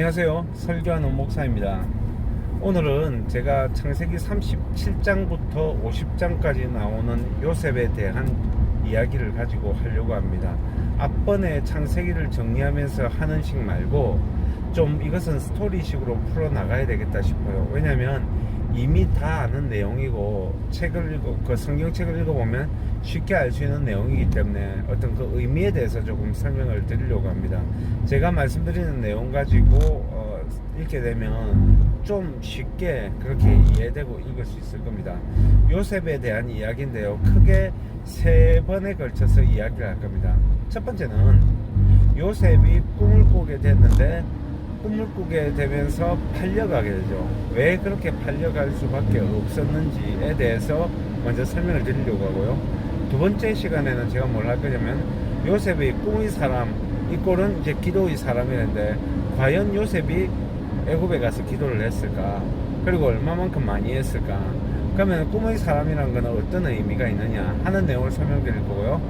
안녕하세요. 설교하는 목사입니다. 오늘은 제가 창세기 37장부터 50장까지 나오는 요셉에 대한 이야기를 가지고 하려고 합니다. 앞번에 창세기를 정리하면서 하는 식 말고 좀 이것은 스토리식으로 풀어나가야 되겠다 싶어요. 왜냐면 이미 다 아는 내용이고 성경책을 읽어보면 쉽게 알 수 있는 내용이기 때문에 어떤 그 의미에 대해서 조금 설명을 드리려고 합니다. 제가 말씀드리는 내용 가지고 읽게 되면 좀 쉽게 그렇게 이해되고 읽을 수 있을 겁니다. 요셉에 대한 이야기인데요. 크게 세 번에 걸쳐서 이야기를 할 겁니다. 첫 번째는 요셉이 꿈을 꾸게 됐는데 꿈을 꾸게 되면서 팔려가게 되죠. 왜 그렇게 팔려갈 수밖에 없었는지에 대해서 먼저 설명을 드리려고 하고요. 두 번째 시간에는 제가 뭘 할 거냐면 요셉의 꿈의 사람, 이 꼴은 이제 기도의 사람이었는데 과연 요셉이 애굽에 가서 기도를 했을까? 그리고 얼마만큼 많이 했을까? 그러면 꿈의 사람이라는 것은 어떤 의미가 있느냐 하는 내용을 설명드릴 거고요.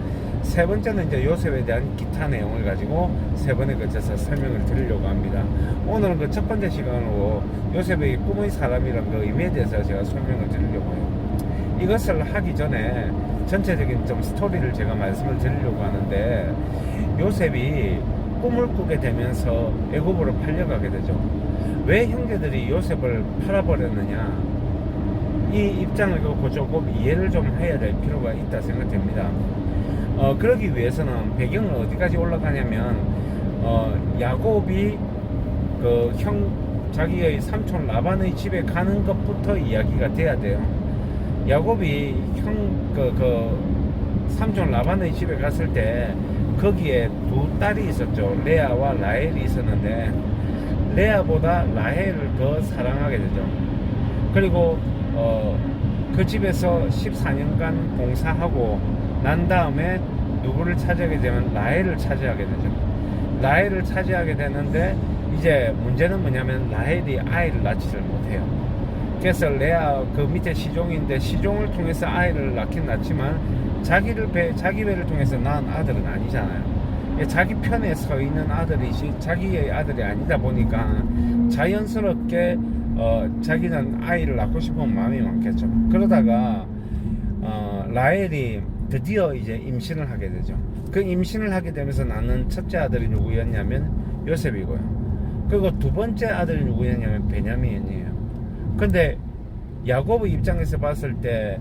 세 번째는 이제 요셉에 대한 기타 내용을 가지고 세 번에 걸쳐서 설명을 드리려고 합니다. 오늘은 그 첫 번째 시간으로 요셉의 꿈의 사람이라는 그 의미에 대해서 제가 설명을 드리려고 해요. 이것을 하기 전에 전체적인 좀 스토리를 제가 말씀을 드리려고 하는데, 요셉이 꿈을 꾸게 되면서 애굽으로 팔려가게 되죠. 왜 형제들이 요셉을 팔아버렸느냐, 이 입장을 갖고 조금 이해를 좀 해야 될 필요가 있다 생각됩니다. 그러기 위해서는 배경을 어디까지 올라가냐면 야곱이 자기의 삼촌 라반의 집에 가는 것부터 이야기가 돼야 돼요. 야곱이 삼촌 라반의 집에 갔을 때 거기에 두 딸이 있었죠. 레아와 라헬이 있었는데 레아보다 라헬을 더 사랑하게 되죠. 그리고 그 집에서 14년간 봉사하고 난 다음에 누구를 차지하게 되면 라헬을 차지하게 되죠. 라헬을 차지하게 되는데 이제 문제는 뭐냐면 라헬이 아이를 낳지를 못해요. 그래서 레아 그 밑에 시종인데 시종을 통해서 아이를 낳긴 낳지만 자기 배를 통해서 낳은 아들은 아니잖아요. 자기 편에 서 있는 아들이지 자기의 아들이 아니다 보니까 자연스럽게 자기는 아이를 낳고 싶은 마음이 많겠죠. 그러다가 라헬이 드디어 이제 임신을 하게 되죠. 그 임신을 하게 되면서 낳는 첫째 아들이 누구였냐면 요셉이고요. 그리고 두 번째 아들이 누구였냐면 베냐민이에요. 근데 야곱의 입장에서 봤을 때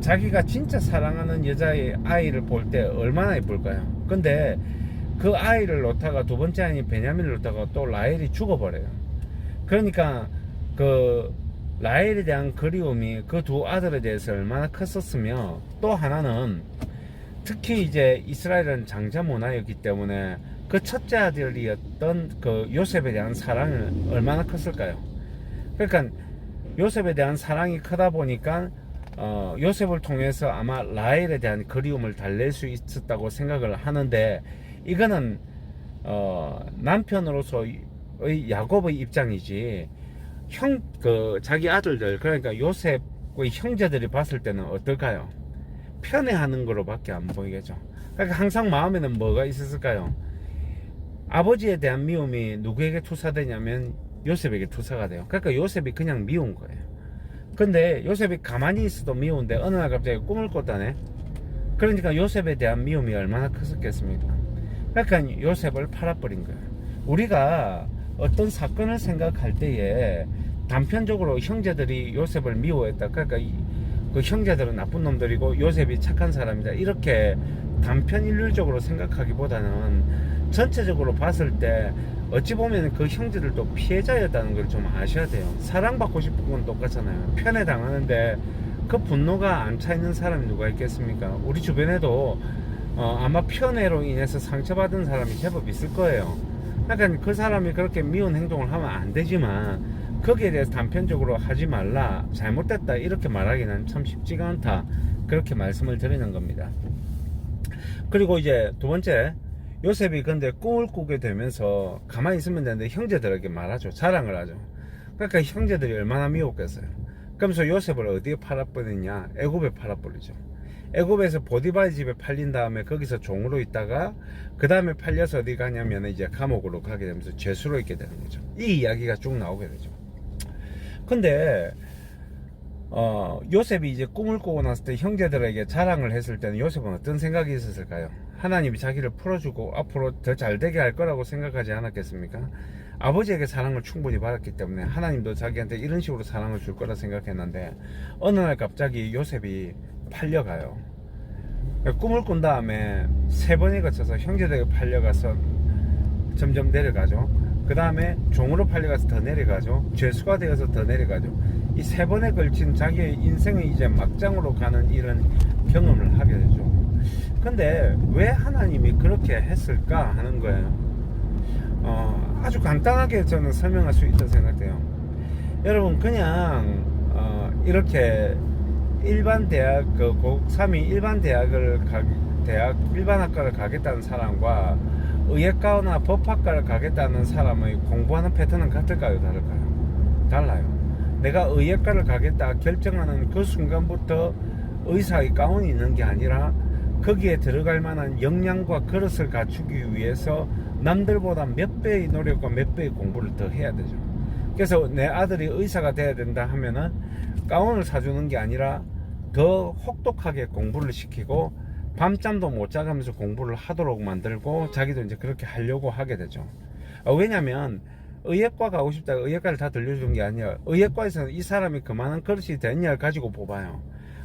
자기가 진짜 사랑하는 여자의 아이를 볼 때 얼마나 예쁠까요? 근데 그 아이를 놓다가 두 번째 아이 베냐민을 놓다가 또 라헬이 죽어버려요. 그러니까 그 라헬에 대한 그리움이 그 두 아들에 대해서 얼마나 컸었으며, 또 하나는 특히 이제 이스라엘은 장자 문화였기 때문에 그 첫째 아들이었던 그 요셉에 대한 사랑이 얼마나 컸을까요? 그러니까 요셉에 대한 사랑이 크다 보니까 요셉을 통해서 아마 라헬에 대한 그리움을 달랠 수 있었다고 생각을 하는데, 이거는 남편으로서의 야곱의 입장이지 자기 아들들, 그러니까 요셉의 형제들이 봤을 때는 어떨까요? 편애하는 거로밖에 안 보이겠죠. 그러니까 항상 마음에는 뭐가 있었을까요? 아버지에 대한 미움이 누구에게 투사되냐면 요셉에게 투사가 돼요. 그러니까 요셉이 그냥 미운 거예요. 근데 요셉이 가만히 있어도 미운데 어느 날 갑자기 꿈을 꿨다네. 그러니까 요셉에 대한 미움이 얼마나 컸었겠습니까? 그러니까 요셉을 팔아버린 거예요. 우리가 어떤 사건을 생각할 때에 단편적으로 형제들이 요셉을 미워했다, 그러니까 그 형제들은 나쁜 놈들이고 요셉이 착한 사람이다, 이렇게 단편일률적으로 생각하기보다는 전체적으로 봤을 때 어찌 보면 그 형제들도 피해자였다는 걸 좀 아셔야 돼요. 사랑받고 싶은 건 똑같잖아요. 편애 당하는데 그 분노가 안 차 있는 사람이 누가 있겠습니까? 우리 주변에도 아마 편애로 인해서 상처받은 사람이 제법 있을 거예요. 그러니까 그 사람이 그렇게 미운 행동을 하면 안 되지만 거기에 대해서 단편적으로 하지 말라, 잘못됐다 이렇게 말하기는 참 쉽지가 않다, 그렇게 말씀을 드리는 겁니다. 그리고 이제 두 번째, 요셉이 근데 꿈을 꾸게 되면서 가만히 있으면 되는데 형제들에게 말하죠. 자랑을 하죠. 그러니까 형제들이 얼마나 미웠겠어요. 그러면서 요셉을 어디에 팔아버리냐? 애굽에 팔아버리죠. 애굽에서 보디발 집에 팔린 다음에 거기서 종으로 있다가 그 다음에 팔려서 어디 가냐면 이제 감옥으로 가게 되면서 죄수로 있게 되는 거죠. 이 이야기가 쭉 나오게 되죠. 근데 요셉이 이제 꿈을 꾸고 났을 때 형제들에게 자랑을 했을 때는 요셉은 어떤 생각이 있었을까요? 하나님이 자기를 풀어주고 앞으로 더 잘되게 할 거라고 생각하지 않았겠습니까? 아버지에게 사랑을 충분히 받았기 때문에 하나님도 자기한테 이런 식으로 사랑을 줄 거라 생각했는데 어느 날 갑자기 요셉이 팔려가요. 꿈을 꾼 다음에 3번에 거쳐서 형제들에게 팔려가서 점점 내려가죠. 그 다음에 종으로 팔려가서 더 내려가죠. 죄수가 되어서 더 내려가죠. 이 3번에 걸친 자기의 인생의 이제 막장으로 가는 이런 경험을 하게 되죠. 근데 왜 하나님이 그렇게 했을까 하는 거예요. 아주 간단하게 저는 설명할 수 있다고 생각해요. 여러분 그냥 이렇게 일반 대학 고3이 일반 대학을 일반 학과를 가겠다는 사람과 의예과나 법학과를 가겠다는 사람의 공부하는 패턴은 같을까요? 다를까요? 달라요. 내가 의예과를 가겠다 결정하는 그 순간부터 의사의 가운이 있는 게 아니라 거기에 들어갈 만한 역량과 그릇을 갖추기 위해서 남들보다 몇 배의 노력과 몇 배의 공부를 더 해야 되죠. 그래서 내 아들이 의사가 돼야 된다 하면은 가운을 사주는 게 아니라 더 혹독하게 공부를 시키고 밤잠도 못 자가면서 공부를 하도록 만들고 자기도 이제 그렇게 하려고 하게 되죠. 왜냐면 의예과 가고 싶다 의예과를 다 들려주는 게 아니라 의예과에서는 이 사람이 그만한 그릇이 됐냐를 가지고 뽑아요.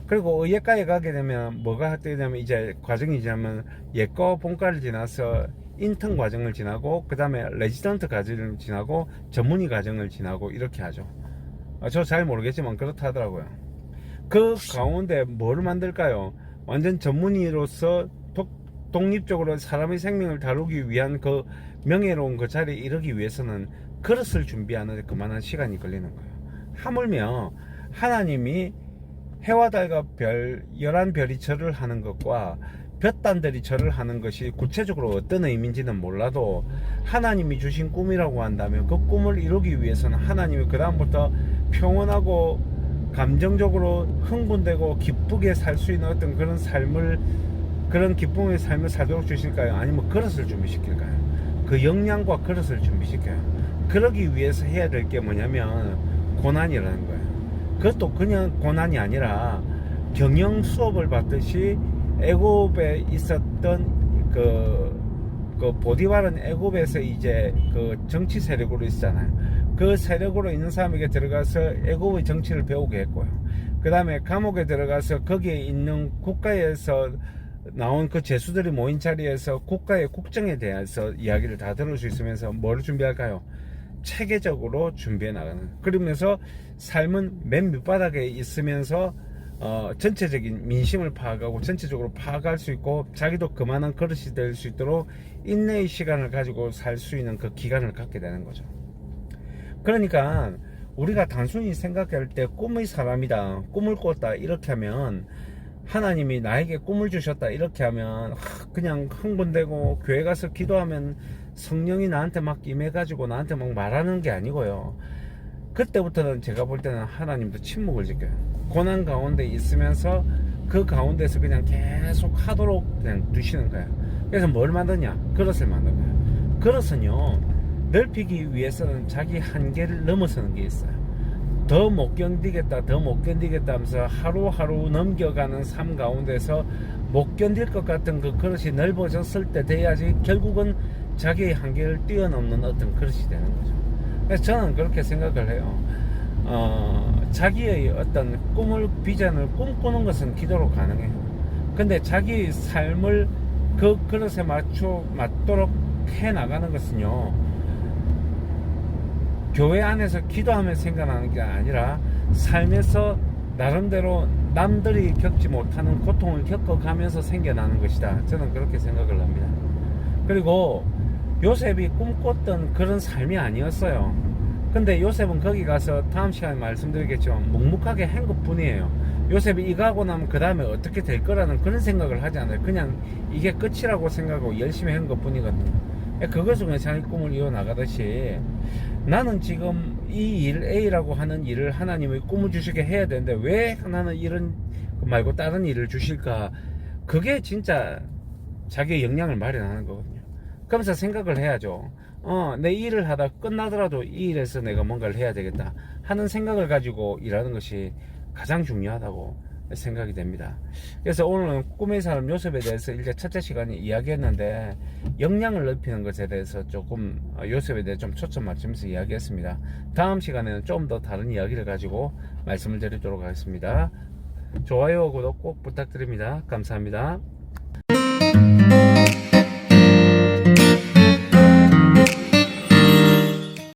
그리고 의예과에 가게 되면 뭐가 하게 되냐면 이제 과정이 지나면 예과 본과를 지나서 인턴 과정을 지나고 그 다음에 레지던트 과정을 지나고 전문의 과정을 지나고 이렇게 하죠. 저 잘 모르겠지만 그렇다 하더라고요. 그 가운데 뭘 만들까요? 완전 전문의로서 독립적으로 사람의 생명을 다루기 위한 그 명예로운 그 자리에 이르기 위해서는 그릇을 준비하는데 그만한 시간이 걸리는 거예요. 하물며 하나님이 해와 달과 별 11별이 절을 하는 것과 볕단들이 절을 하는 것이 구체적으로 어떤 의미인지는 몰라도 하나님이 주신 꿈이라고 한다면 그 꿈을 이루기 위해서는 하나님이 그 다음부터 평온하고 감정적으로 흥분되고 기쁘게 살 수 있는 어떤 그런 삶을 그런 기쁨의 삶을 살도록 주실까요? 아니면 그릇을 준비시킬까요? 그 역량과 그릇을 준비시켜요. 그러기 위해서 해야 될 게 뭐냐면 고난이라는 거예요. 그것도 그냥 고난이 아니라 경영 수업을 받듯이 애굽에 있었던 그 보디발은 애굽에서 이제 그 정치 세력으로 있잖아요. 그 세력으로 있는 사람에게 들어가서 애굽의 정치를 배우게 했고요. 그 다음에 감옥에 들어가서 거기에 있는 국가에서 나온 그 죄수들이 모인 자리에서 국가의 국정에 대해서 이야기를 다 들을 수 있으면서 뭘 준비할까요? 체계적으로 준비해 나가는. 그러면서 삶은 맨 밑바닥에 있으면서 전체적인 민심을 파악하고 전체적으로 파악할 수 있고 자기도 그만한 그릇이 될 수 있도록 인내의 시간을 가지고 살 수 있는 그 기간을 갖게 되는 거죠. 그러니까 우리가 단순히 생각할 때 꿈의 사람이다, 꿈을 꿨다 이렇게 하면 하나님이 나에게 꿈을 주셨다 이렇게 하면 그냥 흥분되고 교회 가서 기도하면 성령이 나한테 막 임해가지고 나한테 막 말하는 게 아니고요. 그때부터는 제가 볼 때는 하나님도 침묵을 지켜요. 고난 가운데 있으면서 그 가운데서 그냥 계속 하도록 그냥 두시는 거예요. 그래서 뭘 만드냐? 그릇을 만든 거예요. 그릇은요 넓히기 위해서는 자기 한계를 넘어서는 게 있어요. 더 못 견디겠다 더 못 견디겠다 하면서 하루하루 넘겨가는 삶 가운데서 못 견딜 것 같은 그 그릇이 넓어졌을 때 돼야지 결국은 자기의 한계를 뛰어넘는 어떤 그릇이 되는 거죠. 그래서 저는 그렇게 생각을 해요. 자기의 어떤 꿈을 비전을 꿈꾸는 것은 기도로 가능해요. 근데 자기의 삶을 그 그릇에 맞도록 해 나가는 것은요 교회 안에서 기도하면서 생각하는 게 아니라 삶에서 나름대로 남들이 겪지 못하는 고통을 겪어가면서 생겨나는 것이다. 저는 그렇게 생각을 합니다. 그리고 요셉이 꿈꿨던 그런 삶이 아니었어요. 근데 요셉은 거기 가서 다음 시간에 말씀드리겠지만 묵묵하게 한 것뿐이에요. 요셉이 이거 하고 나면 그 다음에 어떻게 될 거라는 그런 생각을 하지 않아요. 그냥 이게 끝이라고 생각하고 열심히 한 것뿐이거든요. 그것 중에 자기 꿈을 이어나가듯이 나는 지금 이 일 A라고 하는 일을 하나님의 꿈을 주시게 해야 되는데 왜 나는 이런 말고 다른 일을 주실까? 그게 진짜 자기의 역량을 마련하는 거거든요. 그러면서 생각을 해야죠. 내 일을 하다 끝나더라도 이 일에서 내가 뭔가를 해야 되겠다 하는 생각을 가지고 일하는 것이 가장 중요하다고 생각이 됩니다. 그래서 오늘은 꿈의 사람 요셉에 대해서 이제 첫째 시간에 이야기했는데, 역량을 넓히는 것에 대해서 조금 요셉에 대해 좀 초점 맞추면서 이야기했습니다. 다음 시간에는 좀 더 다른 이야기를 가지고 말씀을 드리도록 하겠습니다. 좋아요, 구독 꼭 부탁드립니다. 감사합니다.